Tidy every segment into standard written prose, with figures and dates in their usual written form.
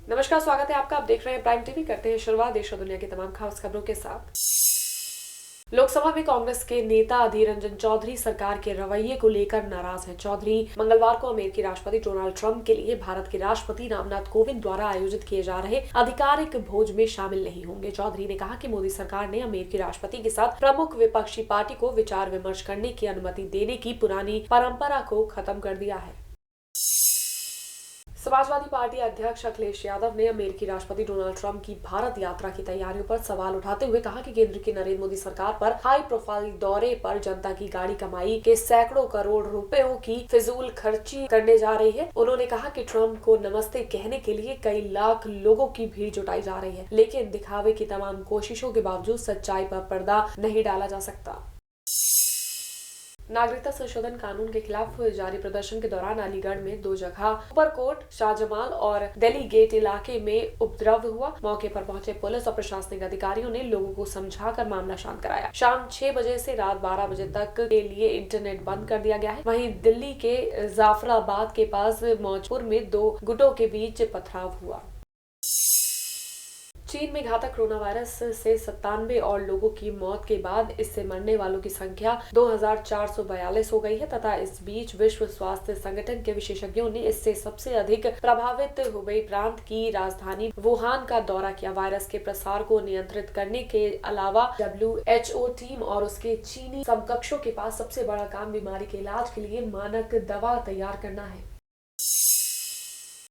नमस्कार, स्वागत है आपका। आप देख रहे हैं प्राइम टीवी। करते हैं शुरुआत देश और दुनिया की तमाम खास खबरों के साथ। लोकसभा में कांग्रेस के नेता अधीर रंजन चौधरी सरकार के रवैये को लेकर नाराज हैं। चौधरी मंगलवार को अमेरिकी राष्ट्रपति डोनाल्ड ट्रंप के लिए भारत के राष्ट्रपति रामनाथ कोविंद द्वारा आयोजित किए जा रहे आधिकारिक भोज में शामिल नहीं होंगे। चौधरी ने कहा कि मोदी सरकार ने अमेरिकी राष्ट्रपति के साथ प्रमुख विपक्षी पार्टी को विचार विमर्श करने की अनुमति देने की पुरानी परंपरा को खत्म कर दिया है। समाजवादी पार्टी अध्यक्ष अखिलेश यादव ने अमेरिकी राष्ट्रपति डोनाल्ड ट्रंप की भारत यात्रा की तैयारियों पर सवाल उठाते हुए कहा कि केंद्र की नरेंद्र मोदी सरकार पर हाई प्रोफाइल दौरे पर जनता की गाड़ी कमाई के सैकड़ों करोड़ रुपयों की फिजूल खर्ची करने जा रही है। उन्होंने कहा कि ट्रंप को नमस्ते कहने के लिए कई लाख लोगों की भीड़ जुटाई जा रही है, लेकिन दिखावे की तमाम कोशिशों के बावजूद सच्चाई पर पर्दा नहीं डाला जा सकता। नागरिकता संशोधन कानून के खिलाफ जारी प्रदर्शन के दौरान अलीगढ़ में दो जगह ऊपरकोट, शाहजमाल और दिल्ली गेट इलाके में उपद्रव हुआ। मौके पर पहुंचे पुलिस और प्रशासनिक अधिकारियों ने लोगों को समझाकर मामला शांत कराया। शाम 6 बजे से रात 12 बजे तक के लिए इंटरनेट बंद कर दिया गया है। वहीं दिल्ली के जाफराबाद के पास मौजपुर में दो गुटों के बीच पथराव हुआ। चीन में घातक कोरोना वायरस से 97 और लोगों की मौत के बाद इससे मरने वालों की संख्या 2442 हो गई है तथा इस बीच विश्व स्वास्थ्य संगठन के विशेषज्ञों ने इससे सबसे अधिक प्रभावित हुबेई प्रांत की राजधानी वुहान का दौरा किया। वायरस के प्रसार को नियंत्रित करने के अलावा WHO टीम और उसके चीनी समकक्षों के पास सबसे बड़ा काम बीमारी के इलाज के लिए मानक दवा तैयार करना है।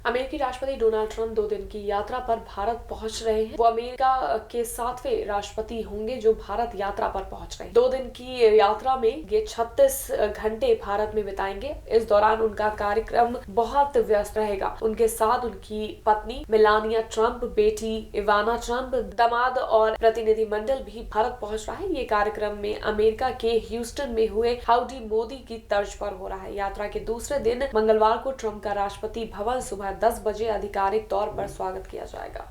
अमेरिकी राष्ट्रपति डोनाल्ड ट्रंप 2 दिन की यात्रा पर भारत पहुंच रहे हैं। वो अमेरिका के 7वें राष्ट्रपति होंगे जो भारत यात्रा पर पहुंच रहे हैं। 2 दिन की यात्रा में ये 36 घंटे भारत में बिताएंगे। इस दौरान उनका कार्यक्रम बहुत व्यस्त रहेगा। उनके साथ उनकी पत्नी मेलानिया ट्रंप, बेटी इवाना ट्रंप, दामाद और प्रतिनिधिमंडल भी भारत पहुंच रहा है। ये कार्यक्रम में अमेरिका के ह्यूस्टन में हुए हाउडी मोदी की तर्ज पर हो रहा है। यात्रा के दूसरे दिन मंगलवार को ट्रंप का राष्ट्रपति भवन सुबह 10 बजे आधिकारिक तौर पर स्वागत किया जाएगा।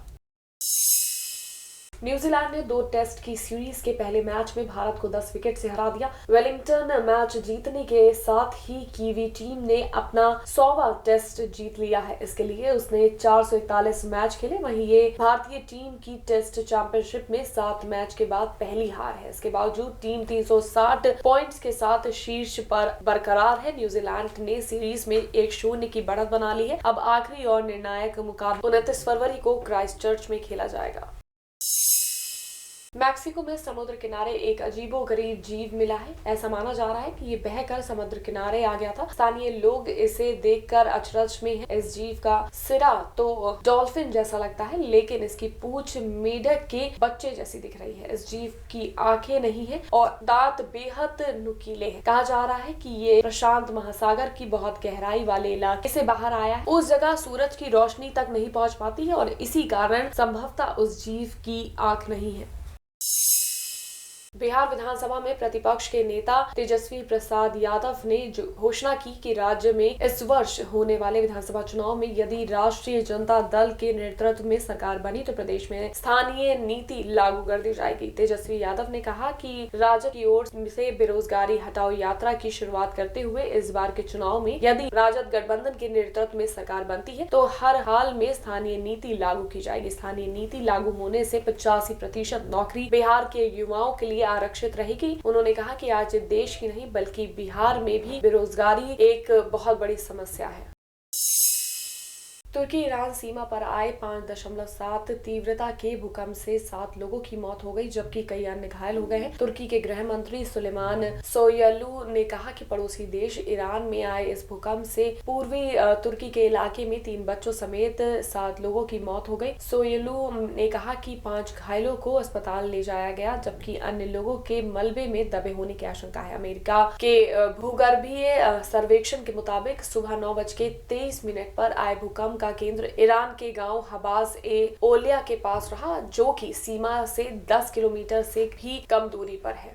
न्यूजीलैंड ने 2 टेस्ट की सीरीज के पहले मैच में भारत को 10 विकेट से हरा दिया। वेलिंगटन मैच जीतने के साथ ही कीवी टीम ने अपना 100वां टेस्ट जीत लिया है। इसके लिए उसने 441 मैच खेले। वहीं ये भारतीय टीम की टेस्ट चैंपियनशिप में 7 मैच के बाद पहली हार है। इसके बावजूद टीम 360 पॉइंट्स के साथ शीर्ष पर बरकरार है। न्यूजीलैंड ने सीरीज में 1-0 की बढ़त बना ली है। अब आखिरी और निर्णायक मुकाबला 29 फरवरी को क्राइस्टचर्च में खेला जाएगा। मैक्सिको में समुद्र किनारे एक अजीबोगरीब जीव मिला है। ऐसा माना जा रहा है कि ये बहकर समुद्र किनारे आ गया था। स्थानीय लोग इसे देखकर अचरज में हैं। इस जीव का सिरा तो डॉल्फिन जैसा लगता है, लेकिन इसकी पूंछ मेढक के बच्चे जैसी दिख रही है। इस जीव की आंखें नहीं है और दांत बेहद नुकीले हैं। कहा जा रहा है कि ये प्रशांत महासागर की बहुत गहराई वाले इलाके से बाहर आया है। उस जगह सूरज की रोशनी तक नहीं पहुंच पाती है और इसी कारण संभवतः उस जीव की आंख नहीं है। बिहार विधानसभा में प्रतिपक्ष के नेता तेजस्वी प्रसाद यादव ने घोषणा की कि राज्य में इस वर्ष होने वाले विधानसभा चुनाव में यदि राष्ट्रीय जनता दल के नेतृत्व में सरकार बनी तो प्रदेश में स्थानीय नीति लागू कर दी जाएगी। तेजस्वी यादव ने कहा कि राज्य की ओर से बेरोजगारी हटाओ यात्रा की शुरुआत करते हुए इस बार के चुनाव में यदि राजद गठबंधन के नेतृत्व में सरकार बनती है तो हर हाल में स्थानीय नीति लागू की जाएगी। स्थानीय नीति लागू होने से 85% नौकरी बिहार के युवाओं के लिए आरक्षित रहेगी। उन्होंने कहा कि आज देश ही नहीं बल्कि बिहार में भी बेरोजगारी एक बहुत बड़ी समस्या है। तुर्की ईरान सीमा पर आए 5.7 तीव्रता के भूकंप से 7 लोगों की मौत हो गई जबकि कई अन्य घायल हो गए हैं। तुर्की के गृह मंत्री सुलेमान सोयलू ने कहा कि पड़ोसी देश ईरान में आए इस भूकंप से पूर्वी तुर्की के इलाके में 3 बच्चों समेत 7 लोगों की मौत हो गई। सोयलू ने कहा कि 5 घायलों को अस्पताल ले जाया गया जबकि अन्य लोगों के मलबे में दबे होने की आशंका है। अमेरिका के भूगर्भीय सर्वेक्षण के मुताबिक सुबह 9:23 पर आए भूकंप का केंद्र ईरान के गांव हबास ए ओलिया के पास रहा जो कि सीमा से 10 किलोमीटर से भी कम दूरी पर है।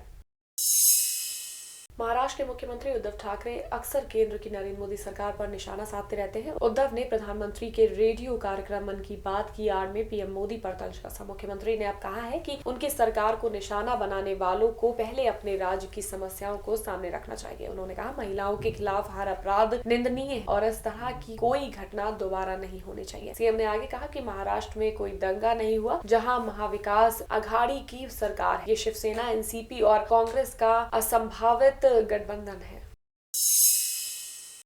महाराष्ट्र के मुख्यमंत्री उद्धव ठाकरे अक्सर केंद्र की नरेंद्र मोदी सरकार पर निशाना साधते रहते हैं। उद्धव ने प्रधानमंत्री के रेडियो कार्यक्रम मन की बात की आड़ में पीएम मोदी पर तंज कसा। मुख्यमंत्री ने अब कहा है कि उनकी सरकार को निशाना बनाने वालों को पहले अपने राज्य की समस्याओं को सामने रखना चाहिए। उन्होंने कहा, महिलाओं के खिलाफ हर अपराध निंदनीय है और इस तरह की कोई घटना दोबारा नहीं होनी चाहिए। सीएम ने आगे कहा कि महाराष्ट्र में कोई दंगा नहीं हुआ, जहां महाविकास अघाड़ी की सरकार है। ये शिवसेना, एनसीपी और कांग्रेस का असंभावित गठबंधन है।